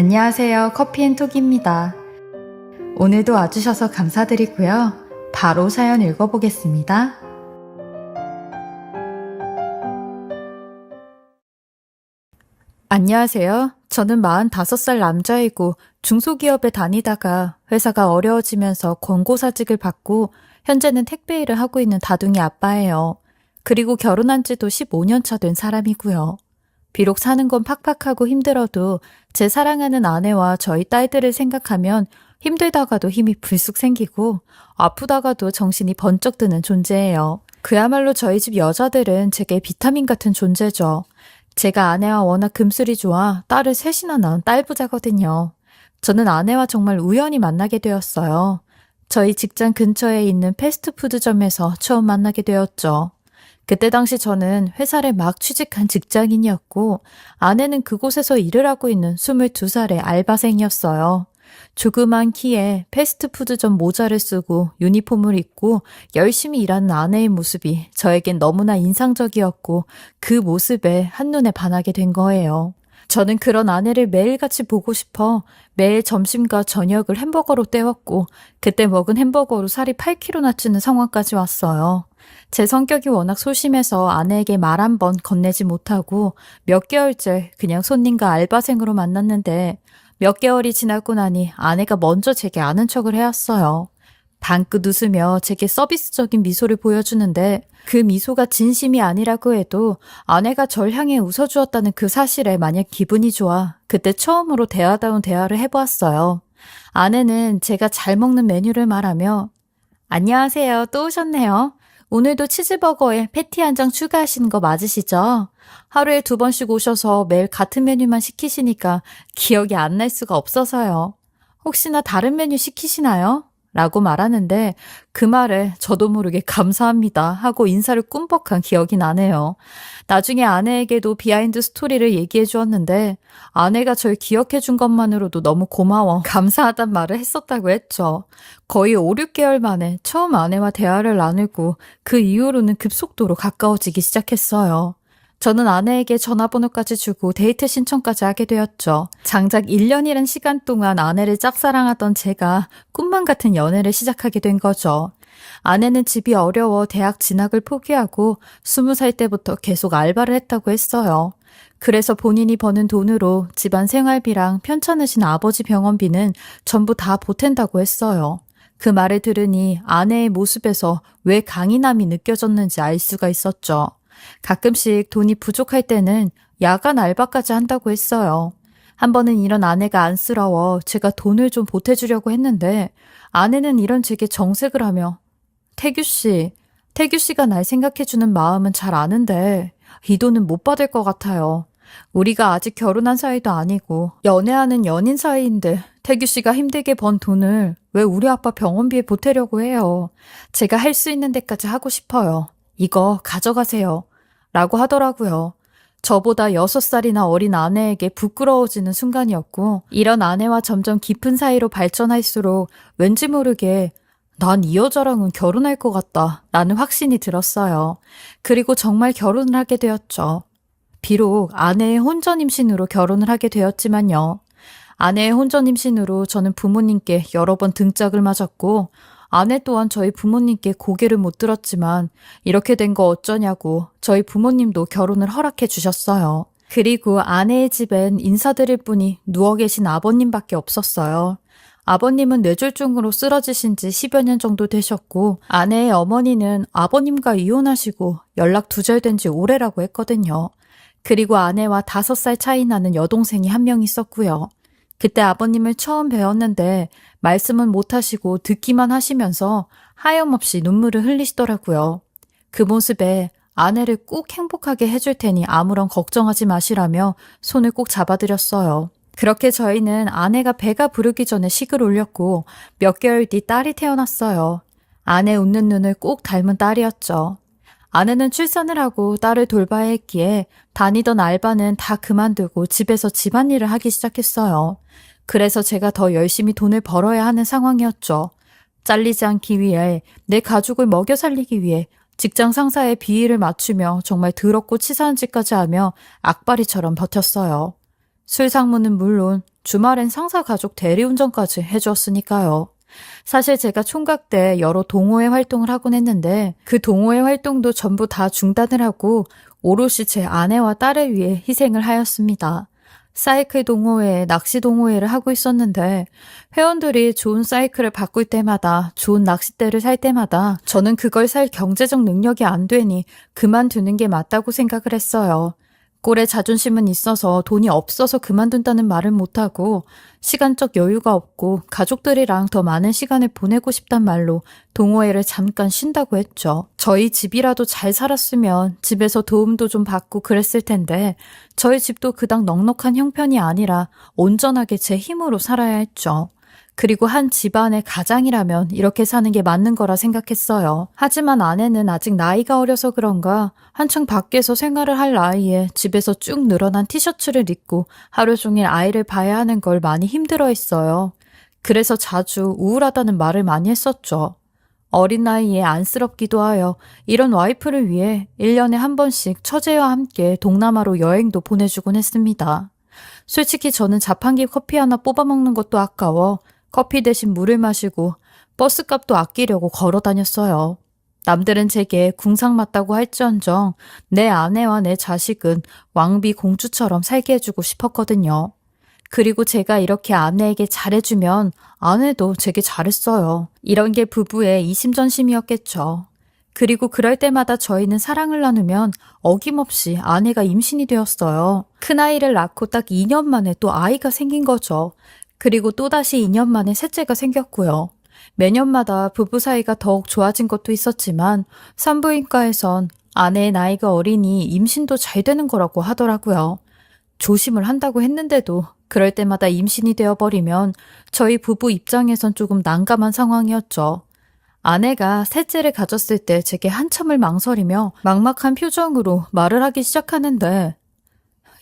안녕하세요. 커피앤톡입니다. 오늘도 와주셔서 감사드리고요. 바로 사연 읽어보겠습니다. 안녕하세요. 저는 45살 남자이고 중소기업에 다니다가 회사가 어려워지면서 권고사직을 받고 현재는 택배 일을 하고 있는 다둥이 아빠예요. 그리고 결혼한 지도 15년 차 된 사람이고요. 비록 사는 건 팍팍하고 힘들어도 제 사랑하는 아내와 저희 딸들을 생각하면 힘들다가도 힘이 불쑥 생기고 아프다가도 정신이 번쩍 드는 존재예요. 그야말로 저희 집 여자들은 제게 비타민 같은 존재죠. 제가 아내와 워낙 금슬이 좋아 딸을 셋이나 낳은 딸부자거든요. 저는 아내와 정말 우연히 만나게 되었어요. 저희 직장 근처에 있는 패스트푸드점에서 처음 만나게 되었죠. 그때 당시 저는 회사를 막 취직한 직장인이었고 아내는 그곳에서 일을 하고 있는 22살의 알바생이었어요. 조그만 키에 패스트푸드점 모자를 쓰고 유니폼을 입고 열심히 일하는 아내의 모습이 저에겐 너무나 인상적이었고 그 모습에 한눈에 반하게 된 거예요. 저는 그런 아내를 매일같이 보고 싶어 매일 점심과 저녁을 햄버거로 때웠고 그때 먹은 햄버거로 살이 8kg나 찌는 상황까지 왔어요. 제 성격이 워낙 소심해서 아내에게 말 한 번 건네지 못하고 몇 개월째 그냥 손님과 알바생으로 만났는데 몇 개월이 지나고 나니 아내가 먼저 제게 아는 척을 해왔어요. 방긋 웃으며 제게 서비스적인 미소를 보여주는데 그 미소가 진심이 아니라고 해도 아내가 절 향해 웃어주었다는 그 사실에 마냥 기분이 좋아 그때 처음으로 대화다운 대화를 해보았어요. 아내는 제가 잘 먹는 메뉴를 말하며 안녕하세요. 또 오셨네요. 오늘도 치즈버거에 패티 한 장 추가하시는 거 맞으시죠? 하루에 2번씩 오셔서 매일 같은 메뉴만 시키시니까 기억이 안 날 수가 없어서요. 혹시나 다른 메뉴 시키시나요? 라고 말하는데 그 말에 저도 모르게 감사합니다 하고 인사를 꿈벅한 기억이 나네요. 나중에 아내에게도 비하인드 스토리를 얘기해 주었는데 아내가 절 기억해 준 것만으로도 너무 고마워 감사하단 말을 했었다고 했죠. 거의 5, 6개월 만에 처음 아내와 대화를 나누고 그 이후로는 급속도로 가까워지기 시작했어요. 저는 아내에게 전화번호까지 주고 데이트 신청까지 하게 되었죠. 장작 1년이란 시간 동안 아내를 짝사랑하던 제가 꿈만 같은 연애를 시작하게 된 거죠. 아내는 집이 어려워 대학 진학을 포기하고 20살 때부터 계속 알바를 했다고 했어요. 그래서 본인이 버는 돈으로 집안 생활비랑 편찮으신 아버지 병원비는 전부 다 보탠다고 했어요. 그 말을 들으니 아내의 모습에서 왜 강인함이 느껴졌는지 알 수가 있었죠. 가끔씩 돈이 부족할 때는 야간 알바까지 한다고 했어요. 한 번은 이런 아내가 안쓰러워 제가 돈을 좀 보태주려고 했는데 아내는 이런 제게 정색을 하며 태규 씨가 날 생각해주는 마음은 잘 아는데 이 돈은 못 받을 것 같아요. 우리가 아직 결혼한 사이도 아니고 연애하는 연인 사이인데 태규 씨가 힘들게 번 돈을 왜 우리 아빠 병원비에 보태려고 해요. 제가 할 수 있는 데까지 하고 싶어요. 이거 가져가세요. 라고 하더라고요. 저보다 6살이나 어린 아내에게 부끄러워지는 순간이었고 이런 아내와 점점 깊은 사이로 발전할수록 왠지 모르게 난 이 여자랑은 결혼할 것 같다 라는 확신이 들었어요. 그리고 정말 결혼을 하게 되었죠. 비록 아내의 혼전 임신으로 결혼을 하게 되었지만요. 아내의 혼전 임신으로 저는 부모님께 여러 번 등짝을 맞았고 아내 또한 저희 부모님께 고개를 못 들었지만 이렇게 된 거 어쩌냐고 저희 부모님도 결혼을 허락해 주셨어요. 그리고 아내의 집엔 인사드릴 분이 누워 계신 아버님밖에 없었어요. 아버님은 뇌졸중으로 쓰러지신 지 10여 년 정도 되셨고 아내의 어머니는 아버님과 이혼하시고 연락 두절된 지 오래라고 했거든요. 그리고 아내와 5살 차이 나는 여동생이 한 명 있었고요. 그때 아버님을 처음 뵈었는데 말씀은 못하시고 듣기만 하시면서 하염없이 눈물을 흘리시더라고요. 그 모습에 아내를 꼭 행복하게 해줄 테니 아무런 걱정하지 마시라며 손을 꼭 잡아드렸어요. 그렇게 저희는 아내가 배가 부르기 전에 식을 올렸고 몇 개월 뒤 딸이 태어났어요. 아내 웃는 눈을 꼭 닮은 딸이었죠. 아내는 출산을 하고 딸을 돌봐야 했기에 다니던 알바는 다 그만두고 집에서 집안일을 하기 시작했어요. 그래서 제가 더 열심히 돈을 벌어야 하는 상황이었죠. 잘리지 않기 위해 내 가족을 먹여 살리기 위해 직장 상사의 비위를 맞추며 정말 더럽고 치사한 짓까지 하며 악바리처럼 버텼어요. 술 상무는 물론 주말엔 상사 가족 대리운전까지 해주었으니까요. 사실 제가 총각 때 여러 동호회 활동을 하곤 했는데 그 동호회 활동도 전부 다 중단을 하고 오롯이 제 아내와 딸을 위해 희생을 하였습니다. 사이클 동호회, 낚시 동호회를 하고 있었는데 회원들이 좋은 사이클을 바꿀 때마다 좋은 낚싯대를 살 때마다 저는 그걸 살 경제적 능력이 안 되니 그만두는 게 맞다고 생각을 했어요. 꼴에 자존심은 있어서 돈이 없어서 그만둔다는 말은 못하고 시간적 여유가 없고 가족들이랑 더 많은 시간을 보내고 싶단 말로 동호회를 잠깐 쉰다고 했죠. 저희 집이라도 잘 살았으면 집에서 도움도 좀 받고 그랬을 텐데 저희 집도 그닥 넉넉한 형편이 아니라 온전하게 제 힘으로 살아야 했죠. 그리고 한 집안의 가장이라면 이렇게 사는 게 맞는 거라 생각했어요. 하지만 아내는 아직 나이가 어려서 그런가 한창 밖에서 생활을 할 나이에 집에서 쭉 늘어난 티셔츠를 입고 하루 종일 아이를 봐야 하는 걸 많이 힘들어했어요. 그래서 자주 우울하다는 말을 많이 했었죠. 어린 나이에 안쓰럽기도 하여 이런 와이프를 위해 1년에 한 번씩 처제와 함께 동남아로 여행도 보내주곤 했습니다. 솔직히 저는 자판기 커피 하나 뽑아 먹는 것도 아까워 커피 대신 물을 마시고 버스값도 아끼려고 걸어 다녔어요. 남들은 제게 궁상 맞다고 할지언정 내 아내와 내 자식은 왕비 공주처럼 살게 해주고 싶었거든요. 그리고 제가 이렇게 아내에게 잘해주면 아내도 제게 잘했어요. 이런 게 부부의 이심전심이었겠죠. 그리고 그럴 때마다 저희는 사랑을 나누면 어김없이 아내가 임신이 되었어요. 큰아이를 낳고 딱 2년 만에 또 아이가 생긴 거죠. 그리고 또다시 2년 만에 셋째가 생겼고요. 매년마다 부부 사이가 더욱 좋아진 것도 있었지만 산부인과에선 아내의 나이가 어리니 임신도 잘 되는 거라고 하더라고요. 조심을 한다고 했는데도 그럴 때마다 임신이 되어버리면 저희 부부 입장에선 조금 난감한 상황이었죠. 아내가 셋째를 가졌을 때 제게 한참을 망설이며 막막한 표정으로 말을 하기 시작하는데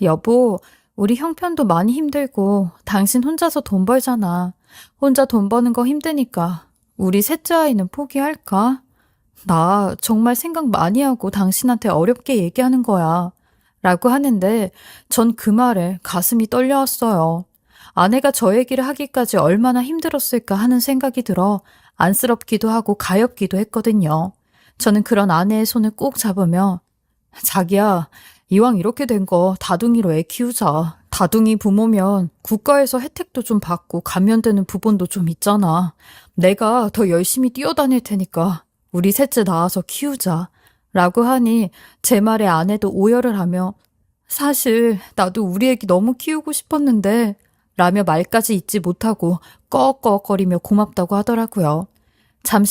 여보, 우리 형편도 많이 힘들고 당신 혼자서 돈 벌잖아. 혼자 돈 버는 거 힘드니까 우리 셋째 아이는 포기할까? 나 정말 생각 많이 하고 당신한테 어렵게 얘기하는 거야. 라고 하는데 전 그 말에 가슴이 떨려왔어요. 아내가 저 얘기를 하기까지 얼마나 힘들었을까 하는 생각이 들어 안쓰럽기도 하고 가엾기도 했거든요. 저는 그런 아내의 손을 꼭 잡으며 자기야, 이왕 이렇게 된 거 다둥이로 애 키우자. 다둥이 부모면 국가에서 혜택도 좀 받고 감면되는 부분도 좀 있잖아. 내가 더 열심히 뛰어다닐 테니까 우리 셋째 낳아서 키우자. 라고 하니 제 말에 아내도 오열을 하며 사실 나도 우리 애기 너무 키우고 싶었는데 라며 말까지 잊지 못하고 꺽꺽거리며 고맙다고 하더라고요.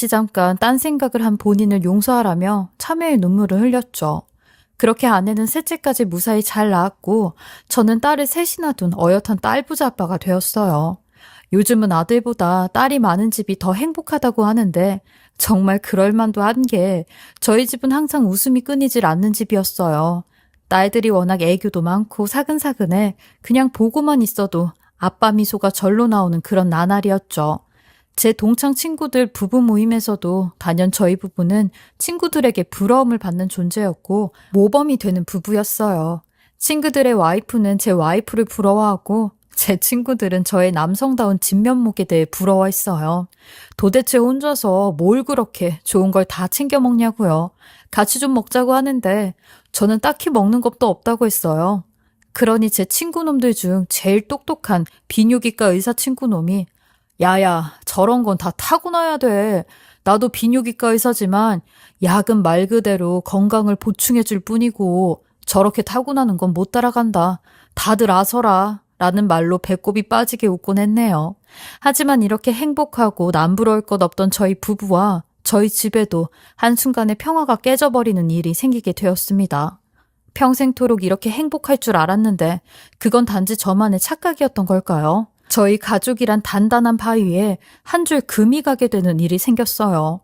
잠깐 딴 생각을 한 본인을 용서하라며 참회의 눈물을 흘렸죠. 그렇게 아내는 셋째까지 무사히 잘 낳았고 저는 딸을 셋이나 둔 어엿한 딸부자 아빠가 되었어요. 요즘은 아들보다 딸이 많은 집이 더 행복하다고 하는데 정말 그럴만도 한 게 저희 집은 항상 웃음이 끊이질 않는 집이었어요. 딸들이 워낙 애교도 많고 사근사근해 그냥 보고만 있어도 아빠 미소가 절로 나오는 그런 나날이었죠. 제 동창 친구들 부부 모임에서도 단연 저희 부부는 친구들에게 부러움을 받는 존재였고 모범이 되는 부부였어요. 친구들의 와이프는 제 와이프를 부러워하고 제 친구들은 저의 남성다운 진면목에 대해 부러워했어요. 도대체 혼자서 뭘 그렇게 좋은 걸 다 챙겨 먹냐고요. 같이 좀 먹자고 하는데 저는 딱히 먹는 것도 없다고 했어요. 그러니 제 친구놈들 중 제일 똑똑한 비뇨기과 의사 친구놈이 야야, 저런 건 다 타고나야 돼. 나도 비뇨기과 의사지만 약은 말 그대로 건강을 보충해줄 뿐이고 저렇게 타고나는 건 못 따라간다. 다들 아서라. 라는 말로 배꼽이 빠지게 웃곤 했네요. 하지만 이렇게 행복하고 남부러울 것 없던 저희 부부와 저희 집에도 한순간에 평화가 깨져버리는 일이 생기게 되었습니다. 평생토록 이렇게 행복할 줄 알았는데 그건 단지 저만의 착각이었던 걸까요? 저희 가족이란 단단한 바위에 한 줄 금이 가게 되는 일이 생겼어요.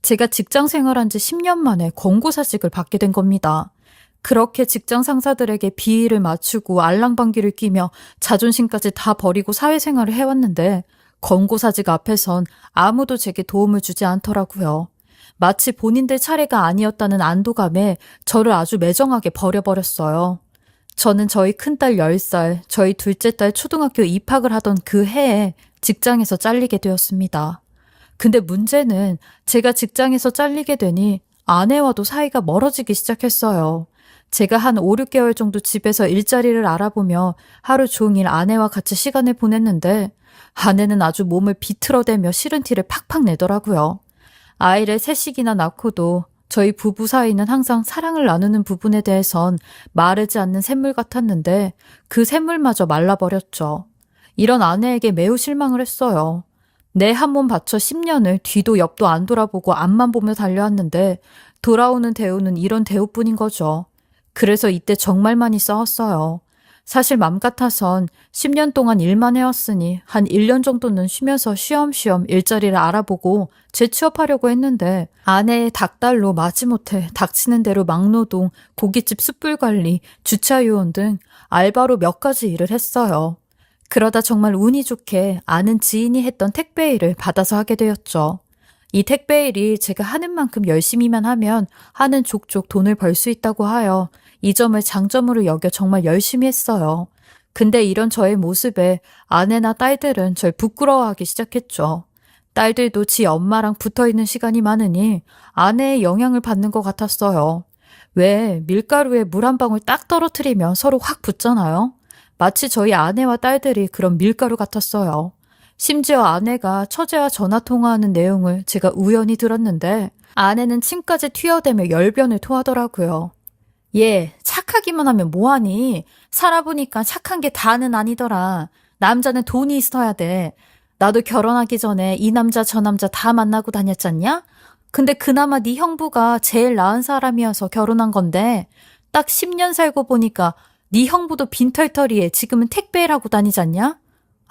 제가 직장 생활한 지 10년 만에 권고사직을 받게 된 겁니다. 그렇게 직장 상사들에게 비위를 맞추고 알랑방귀를 끼며 자존심까지 다 버리고 사회생활을 해왔는데 권고사직 앞에선 아무도 제게 도움을 주지 않더라고요. 마치 본인들 차례가 아니었다는 안도감에 저를 아주 매정하게 버려버렸어요. 저는 저희 큰딸 10살, 저희 둘째 딸 초등학교 입학을 하던 그 해에 직장에서 잘리게 되었습니다. 근데 문제는 제가 직장에서 잘리게 되니 아내와도 사이가 멀어지기 시작했어요. 제가 한 5, 6개월 정도 집에서 일자리를 알아보며 하루 종일 아내와 같이 시간을 보냈는데 아내는 아주 몸을 비틀어대며 싫은 티를 팍팍 내더라고요. 아이를 셋씩이나 낳고도 저희 부부 사이는 항상 사랑을 나누는 부분에 대해선 마르지 않는 샘물 같았는데 그 샘물마저 말라버렸죠. 이런 아내에게 매우 실망을 했어요. 내 한 몸 바쳐 10년을 뒤도 옆도 안 돌아보고 앞만 보며 달려왔는데 돌아오는 대우는 이런 대우뿐인 거죠. 그래서 이때 정말 많이 싸웠어요. 사실 맘 같아선 10년 동안 일만 해왔으니 한 1년 정도는 쉬면서 쉬엄쉬엄 일자리를 알아보고 재취업하려고 했는데 아내의 닭달로 마지못해 닥치는 대로 막노동, 고깃집 숯불관리, 주차요원 등 알바로 몇 가지 일을 했어요. 그러다 정말 운이 좋게 아는 지인이 했던 택배 일을 받아서 하게 되었죠. 이 택배 일이 제가 하는 만큼 열심히만 하면 하는 족족 돈을 벌 수 있다고 하여 이 점을 장점으로 여겨 정말 열심히 했어요. 근데 이런 저의 모습에 아내나 딸들은 절 부끄러워하기 시작했죠. 딸들도 지 엄마랑 붙어있는 시간이 많으니 아내의 영향을 받는 것 같았어요. 왜 밀가루에 물 한 방울 딱 떨어뜨리면 서로 확 붙잖아요. 마치 저희 아내와 딸들이 그런 밀가루 같았어요. 심지어 아내가 처제와 전화 통화하는 내용을 제가 우연히 들었는데 아내는 침까지 튀어대며 열변을 토하더라고요. 얘 착하기만 하면 뭐하니? 살아보니까 착한 게 다는 아니더라. 남자는 돈이 있어야 돼. 나도 결혼하기 전에 이 남자 저 남자 다 만나고 다녔잖냐? 근데 그나마 네 형부가 제일 나은 사람이어서 결혼한 건데 딱 10년 살고 보니까 네 형부도 빈털터리에 지금은 택배일 하고 다니잖냐?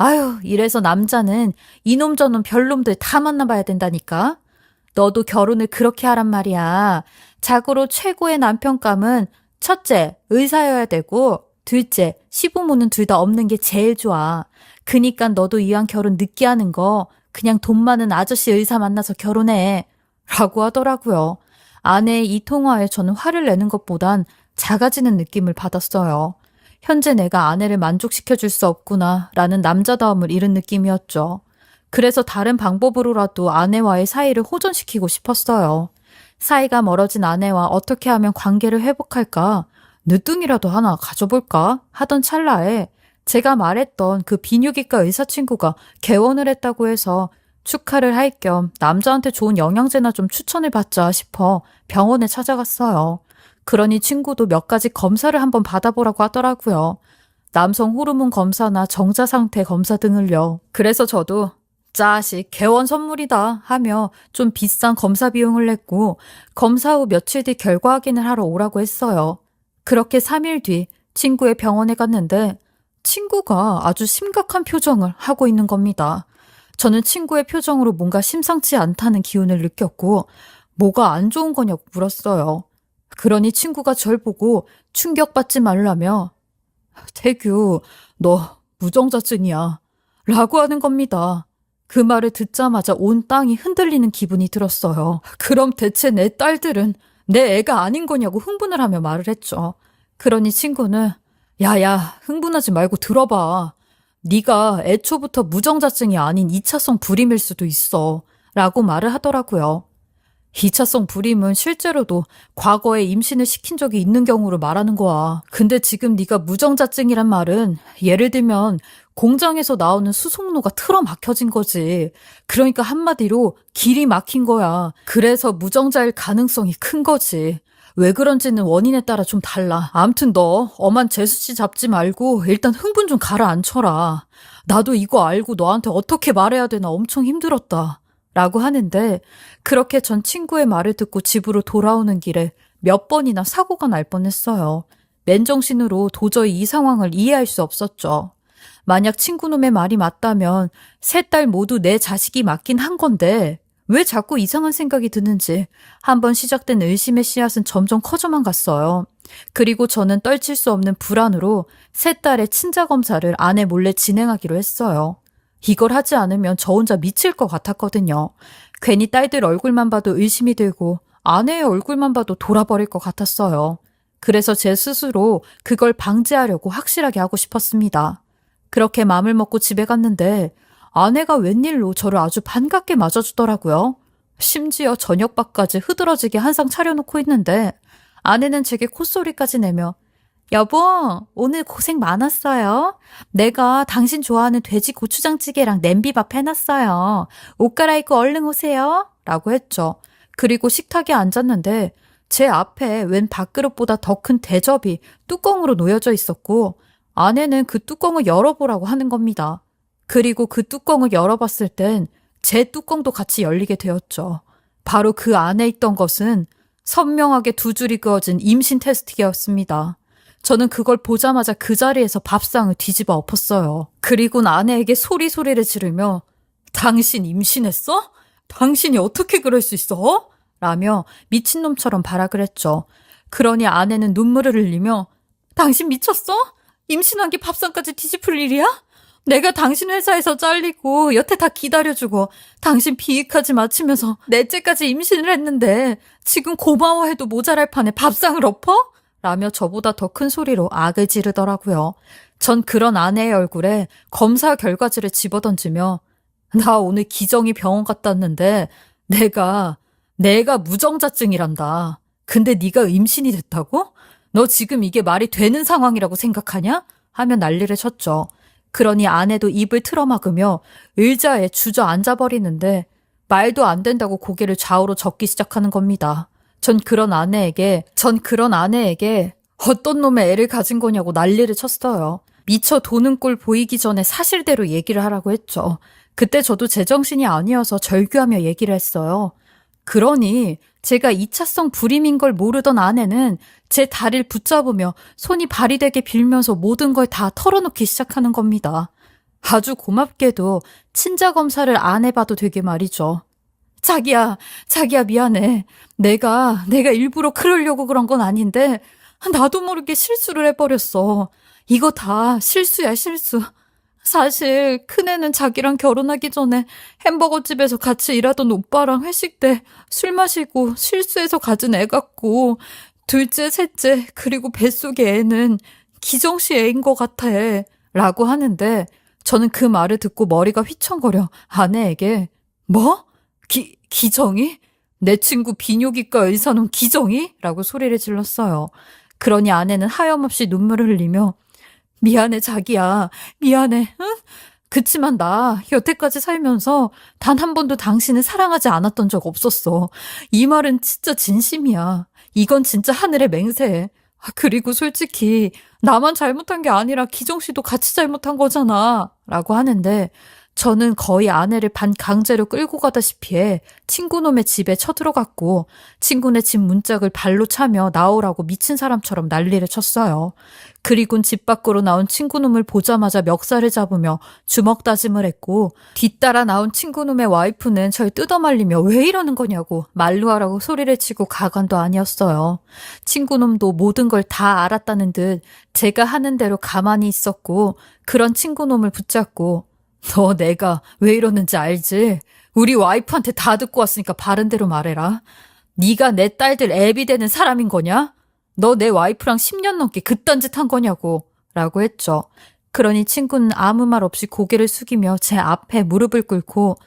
아유, 이래서 남자는 이놈 저놈 별놈들 다 만나봐야 된다니까? 너도 결혼을 그렇게 하란 말이야. 자고로 최고의 남편감은 첫째, 의사여야 되고 둘째, 시부모는 둘 다 없는 게 제일 좋아. 그니까 너도 이왕 결혼 늦게 하는 거 그냥 돈 많은 아저씨 의사 만나서 결혼해. 라고 하더라고요. 아내의 이 통화에 저는 화를 내는 것보단 작아지는 느낌을 받았어요. 현재 내가 아내를 만족시켜줄 수 없구나 라는 남자다움을 잃은 느낌이었죠. 그래서 다른 방법으로라도 아내와의 사이를 호전시키고 싶었어요. 사이가 멀어진 아내와 어떻게 하면 관계를 회복할까? 늦둥이라도 하나 가져볼까? 하던 찰나에 제가 말했던 그 비뇨기과 의사 친구가 개원을 했다고 해서 축하를 할 겸 남자한테 좋은 영양제나 좀 추천을 받자 싶어 병원에 찾아갔어요. 그러니 친구도 몇 가지 검사를 한번 받아보라고 하더라고요. 남성 호르몬 검사나 정자 상태 검사 등을요. 그래서 저도 자식 개원 선물이다 하며 좀 비싼 검사 비용을 냈고 검사 후 며칠 뒤 결과 확인을 하러 오라고 했어요. 그렇게 3일 뒤 친구의 병원에 갔는데 친구가 아주 심각한 표정을 하고 있는 겁니다. 저는 친구의 표정으로 뭔가 심상치 않다는 기운을 느꼈고 뭐가 안 좋은 거냐고 물었어요. 그러니 친구가 절 보고 충격받지 말라며 태규, 너 무정자증이야 라고 하는 겁니다. 그 말을 듣자마자 온 땅이 흔들리는 기분이 들었어요. 그럼 대체 내 딸들은 내 애가 아닌 거냐고 흥분을 하며 말을 했죠. 그러니 친구는 야야 흥분하지 말고 들어봐. 네가 애초부터 무정자증이 아닌 2차성 불임일 수도 있어 라고 말을 하더라고요. 2차성 불임은 실제로도 과거에 임신을 시킨 적이 있는 경우를 말하는 거야. 근데 지금 네가 무정자증이란 말은 예를 들면 공장에서 나오는 수송로가 틀어막혀진 거지. 그러니까 한마디로 길이 막힌 거야. 그래서 무정자일 가능성이 큰 거지. 왜 그런지는 원인에 따라 좀 달라. 암튼 너 엄한 재수씨 잡지 말고 일단 흥분 좀 가라앉혀라. 나도 이거 알고 너한테 어떻게 말해야 되나 엄청 힘들었다. 라고 하는데 그렇게 전 친구의 말을 듣고 집으로 돌아오는 길에 몇 번이나 사고가 날 뻔했어요. 맨정신으로 도저히 이 상황을 이해할 수 없었죠. 만약 친구놈의 말이 맞다면 세 딸 모두 내 자식이 맞긴 한 건데 왜 자꾸 이상한 생각이 드는지 한번 시작된 의심의 씨앗은 점점 커져만 갔어요. 그리고 저는 떨칠 수 없는 불안으로 세 딸의 친자검사를 아내 몰래 진행하기로 했어요. 이걸 하지 않으면 저 혼자 미칠 것 같았거든요. 괜히 딸들 얼굴만 봐도 의심이 들고 아내의 얼굴만 봐도 돌아버릴 것 같았어요. 그래서 제 스스로 그걸 방지하려고 확실하게 하고 싶었습니다. 그렇게 마음을 먹고 집에 갔는데 아내가 웬일로 저를 아주 반갑게 맞아주더라고요. 심지어 저녁밥까지 흐드러지게 한 상 차려놓고 있는데 아내는 제게 콧소리까지 내며 여보, 오늘 고생 많았어요. 내가 당신 좋아하는 돼지 고추장찌개랑 냄비밥 해놨어요. 옷 갈아입고 얼른 오세요. 라고 했죠. 그리고 식탁에 앉았는데 제 앞에 웬 밥그릇보다 더 큰 대접이 뚜껑으로 놓여져 있었고 아내는 그 뚜껑을 열어보라고 하는 겁니다. 그리고 그 뚜껑을 열어봤을 땐 제 뚜껑도 같이 열리게 되었죠. 바로 그 안에 있던 것은 선명하게 두 줄이 그어진 임신 테스트기였습니다. 저는 그걸 보자마자 그 자리에서 밥상을 뒤집어 엎었어요. 그리고 아내에게 소리를 지르며 당신 임신했어? 당신이 어떻게 그럴 수 있어? 라며 미친놈처럼 발악을 했죠. 그러니 아내는 눈물을 흘리며 당신 미쳤어? 임신한 게 밥상까지 뒤집을 일이야? 내가 당신 회사에서 잘리고 여태 다 기다려주고 당신 비위까지 마치면서 넷째까지 임신을 했는데 지금 고마워해도 모자랄 판에 밥상을 엎어? 라며 저보다 더 큰 소리로 악을 지르더라고요. 전 그런 아내의 얼굴에 검사 결과지를 집어던지며 나 오늘 기정이 병원 갔다 왔는데 내가 무정자증이란다. 근데 네가 임신이 됐다고? 너 지금 이게 말이 되는 상황이라고 생각하냐? 하며 난리를 쳤죠. 그러니 아내도 입을 틀어막으며 의자에 주저앉아버리는데 말도 안 된다고 고개를 좌우로 젓기 시작하는 겁니다. 전 그런 아내에게 어떤 놈의 애를 가진 거냐고 난리를 쳤어요. 미쳐 도는 꼴 보이기 전에 사실대로 얘기를 하라고 했죠. 그때 저도 제정신이 아니어서 절규하며 얘기를 했어요. 그러니 제가 2차성 불임인 걸 모르던 아내는 제 다리를 붙잡으며 손이 발이 되게 빌면서 모든 걸 다 털어놓기 시작하는 겁니다. 아주 고맙게도 친자 검사를 안 해봐도 되게 말이죠. 자기야 미안해. 내가 일부러 그러려고 그런 건 아닌데 나도 모르게 실수를 해버렸어. 이거 다 실수야, 실수. 사실 큰애는 자기랑 결혼하기 전에 햄버거 집에서 같이 일하던 오빠랑 회식 때 술 마시고 실수해서 가진 애 같고 둘째, 셋째, 그리고 뱃속의 애는 기정씨 애인 것 같아. 라고 하는데 저는 그 말을 듣고 머리가 휘청거려 아내에게 뭐? 기정이? 내 친구 비뇨기과 의사놈 기정이? 라고 소리를 질렀어요. 그러니 아내는 하염없이 눈물을 흘리며 미안해 자기야. 미안해. 응? 그치만 나 여태까지 살면서 단 한 번도 당신을 사랑하지 않았던 적 없었어. 이 말은 진짜 진심이야. 이건 진짜 하늘의 맹세. 그리고 솔직히 나만 잘못한 게 아니라 기정 씨도 같이 잘못한 거잖아. 라고 하는데 저는 거의 아내를 반강제로 끌고 가다시피 해 친구놈의 집에 쳐들어갔고 친구네 집 문짝을 발로 차며 나오라고 미친 사람처럼 난리를 쳤어요. 그리곤 집 밖으로 나온 친구놈을 보자마자 멱살을 잡으며 주먹 다짐을 했고 뒤따라 나온 친구놈의 와이프는 절 뜯어말리며 왜 이러는 거냐고 말로 하라고 소리를 치고 가관도 아니었어요. 친구놈도 모든 걸 다 알았다는 듯 제가 하는 대로 가만히 있었고 그런 친구놈을 붙잡고 너 내가 왜 이러는지 알지? 우리 와이프한테 다 듣고 왔으니까 바른 대로 말해라. 네가 내 딸들 애비 되는 사람인 거냐? 너 내 와이프랑 10년 넘게 그딴 짓 한 거냐고 라고 했죠. 그러니 친구는 아무 말 없이 고개를 숙이며 제 앞에 무릎을 꿇고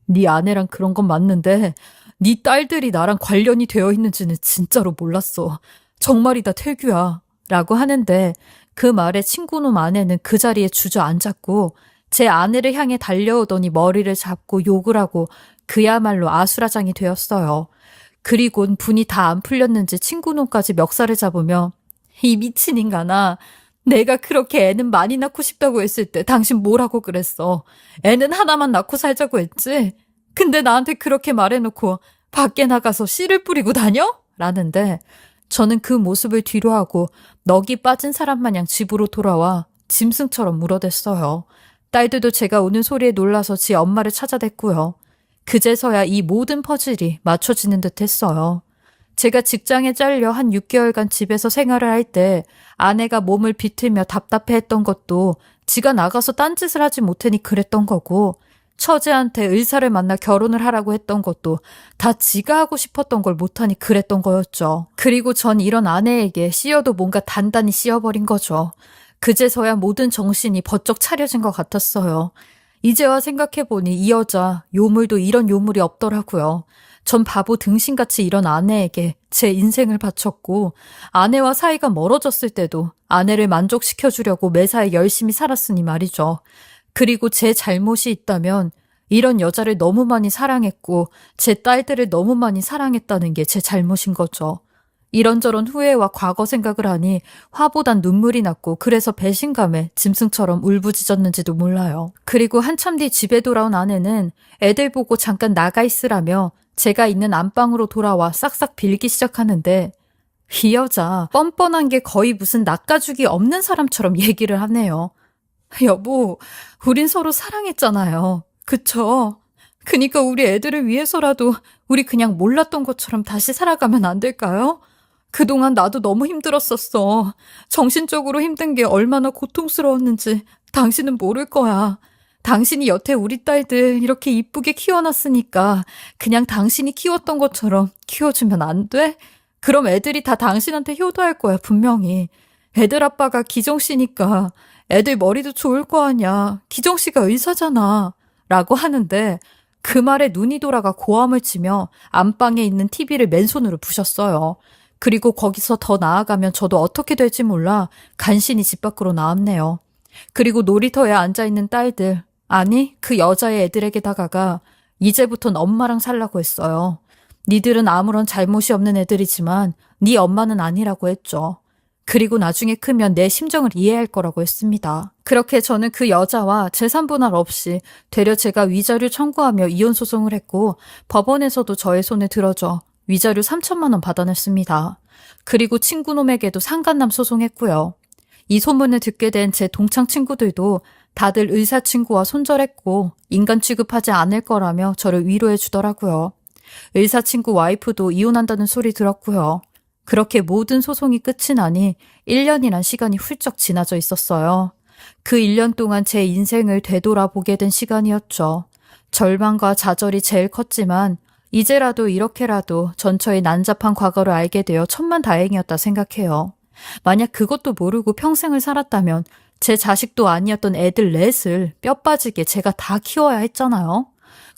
네 아내랑 그런 건 맞는데 네 딸들이 나랑 관련이 되어 있는지는 진짜로 몰랐어. 정말이다 태규야 라고 하는데 그 말에 친구놈 아내는 그 자리에 주저앉았고 제 아내를 향해 달려오더니 머리를 잡고 욕을 하고 그야말로 아수라장이 되었어요. 그리곤 분이 다 안 풀렸는지 친구놈까지 멱살을 잡으며 이 미친 인간아. 내가 그렇게 애는 많이 낳고 싶다고 했을 때 당신 뭐라고 그랬어. 애는 하나만 낳고 살자고 했지. 근데 나한테 그렇게 말해놓고 밖에 나가서 씨를 뿌리고 다녀? 라는데 저는 그 모습을 뒤로하고 넋이 빠진 사람 마냥 집으로 돌아와 짐승처럼 물어댔어요. 딸들도 제가 우는 소리에 놀라서 지 엄마를 찾아댔고요. 그제서야 이 모든 퍼즐이 맞춰지는 듯 했어요. 제가 직장에 잘려 한 6개월간 집에서 생활을 할 때 아내가 몸을 비틀며 답답해했던 것도 지가 나가서 딴짓을 하지 못하니 그랬던 거고 처제한테 의사를 만나 결혼을 하라고 했던 것도 다 지가 하고 싶었던 걸 못하니 그랬던 거였죠. 그리고 전 이런 아내에게 씌어도 뭔가 단단히 씌어버린 거죠. 그제서야 모든 정신이 번쩍 차려진 것 같았어요. 이제와 생각해보니 이 여자 요물도 이런 요물이 없더라고요. 전 바보 등신같이 이런 아내에게 제 인생을 바쳤고 아내와 사이가 멀어졌을 때도 아내를 만족시켜주려고 매사에 열심히 살았으니 말이죠. 그리고 제 잘못이 있다면 이런 여자를 너무 많이 사랑했고 제 딸들을 너무 많이 사랑했다는 게 제 잘못인 거죠. 이런저런 후회와 과거 생각을 하니 화보단 눈물이 났고 그래서 배신감에 짐승처럼 울부짖었는지도 몰라요. 그리고 한참 뒤 집에 돌아온 아내는 애들 보고 잠깐 나가 있으라며 제가 있는 안방으로 돌아와 싹싹 빌기 시작하는데 이 여자 뻔뻔한 게 거의 무슨 낚아죽이 없는 사람처럼 얘기를 하네요. 여보, 우린 서로 사랑했잖아요. 그쵸? 그니까 우리 애들을 위해서라도 우리 그냥 몰랐던 것처럼 다시 살아가면 안 될까요? 그동안 나도 너무 힘들었었어. 정신적으로 힘든 게 얼마나 고통스러웠는지 당신은 모를 거야. 당신이 여태 우리 딸들 이렇게 이쁘게 키워놨으니까 그냥 당신이 키웠던 것처럼 키워주면 안 돼? 그럼 애들이 다 당신한테 효도할 거야, 분명히. 애들 아빠가 기정씨니까 애들 머리도 좋을 거 아니야. 기정씨가 의사잖아. 라고 하는데 그 말에 눈이 돌아가 고함을 치며 안방에 있는 TV를 맨손으로 부셨어요. 그리고 거기서 더 나아가면 저도 어떻게 될지 몰라 간신히 집 밖으로 나왔네요. 그리고 놀이터에 앉아있는 딸들, 아니 그 여자의 애들에게 다가가 이제부턴 엄마랑 살라고 했어요. 니들은 아무런 잘못이 없는 애들이지만 네 엄마는 아니라고 했죠. 그리고 나중에 크면 내 심정을 이해할 거라고 했습니다. 그렇게 저는 그 여자와 재산분할 없이 되려 제가 위자료 청구하며 이혼소송을 했고 법원에서도 저의 손에 들어줘 위자료 3천만 원 받아냈습니다. 그리고 친구놈에게도 상간남 소송했고요. 이 소문을 듣게 된 제 동창 친구들도 다들 의사 친구와 손절했고 인간 취급하지 않을 거라며 저를 위로해 주더라고요. 의사 친구 와이프도 이혼한다는 소리 들었고요. 그렇게 모든 소송이 끝이 나니 1년이란 시간이 훌쩍 지나져 있었어요. 그 1년 동안 제 인생을 되돌아보게 된 시간이었죠. 절망과 좌절이 제일 컸지만 이제라도 이렇게라도 전처의 난잡한 과거를 알게 되어 천만다행이었다 생각해요. 만약 그것도 모르고 평생을 살았다면 제 자식도 아니었던 애들 넷을 뼈 빠지게 제가 다 키워야 했잖아요.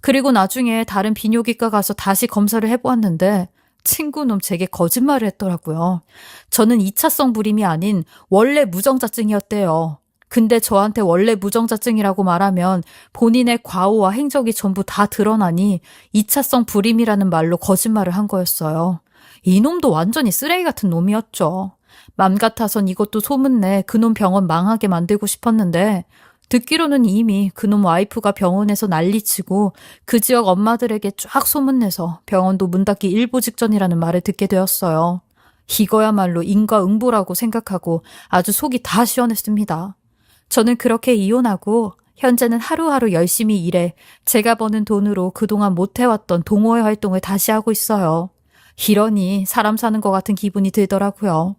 그리고 나중에 다른 비뇨기과 가서 다시 검사를 해보았는데 친구놈 제게 거짓말을 했더라고요. 저는 2차성 불임이 아닌 원래 무정자증이었대요. 근데 저한테 원래 무정자증이라고 말하면 본인의 과오와 행적이 전부 다 드러나니 2차성 불임이라는 말로 거짓말을 한 거였어요. 이놈도 완전히 쓰레기 같은 놈이었죠. 맘 같아선 이것도 소문내 그놈 병원 망하게 만들고 싶었는데 듣기로는 이미 그놈 와이프가 병원에서 난리치고 그 지역 엄마들에게 쫙 소문내서 병원도 문 닫기 일보 직전이라는 말을 듣게 되었어요. 이거야말로 인과응보라고 생각하고 아주 속이 다 시원했습니다. 저는 그렇게 이혼하고 현재는 하루하루 열심히 일해 제가 버는 돈으로 그동안 못해왔던 동호회 활동을 다시 하고 있어요. 이러니 사람 사는 것 같은 기분이 들더라고요.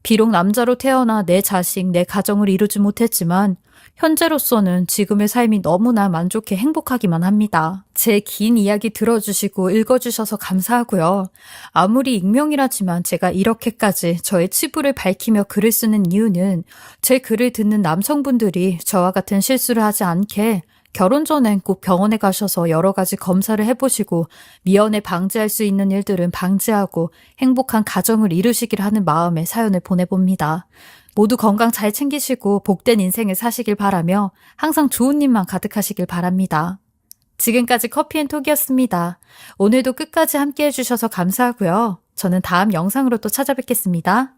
비록 남자로 태어나 내 자식, 내 가정을 이루지 못했지만 현재로서는 지금의 삶이 너무나 만족해 행복하기만 합니다. 제 긴 이야기 들어주시고 읽어주셔서 감사하고요. 아무리 익명이라지만 제가 이렇게까지 저의 치부를 밝히며 글을 쓰는 이유는 제 글을 듣는 남성분들이 저와 같은 실수를 하지 않게 결혼 전엔 꼭 병원에 가셔서 여러 가지 검사를 해보시고 미연에 방지할 수 있는 일들은 방지하고 행복한 가정을 이루시길 하는 마음에 사연을 보내봅니다. 모두 건강 잘 챙기시고 복된 인생을 사시길 바라며 항상 좋은 일만 가득하시길 바랍니다. 지금까지 커피앤톡이었습니다. 오늘도 끝까지 함께 해주셔서 감사하고요. 저는 다음 영상으로 또 찾아뵙겠습니다.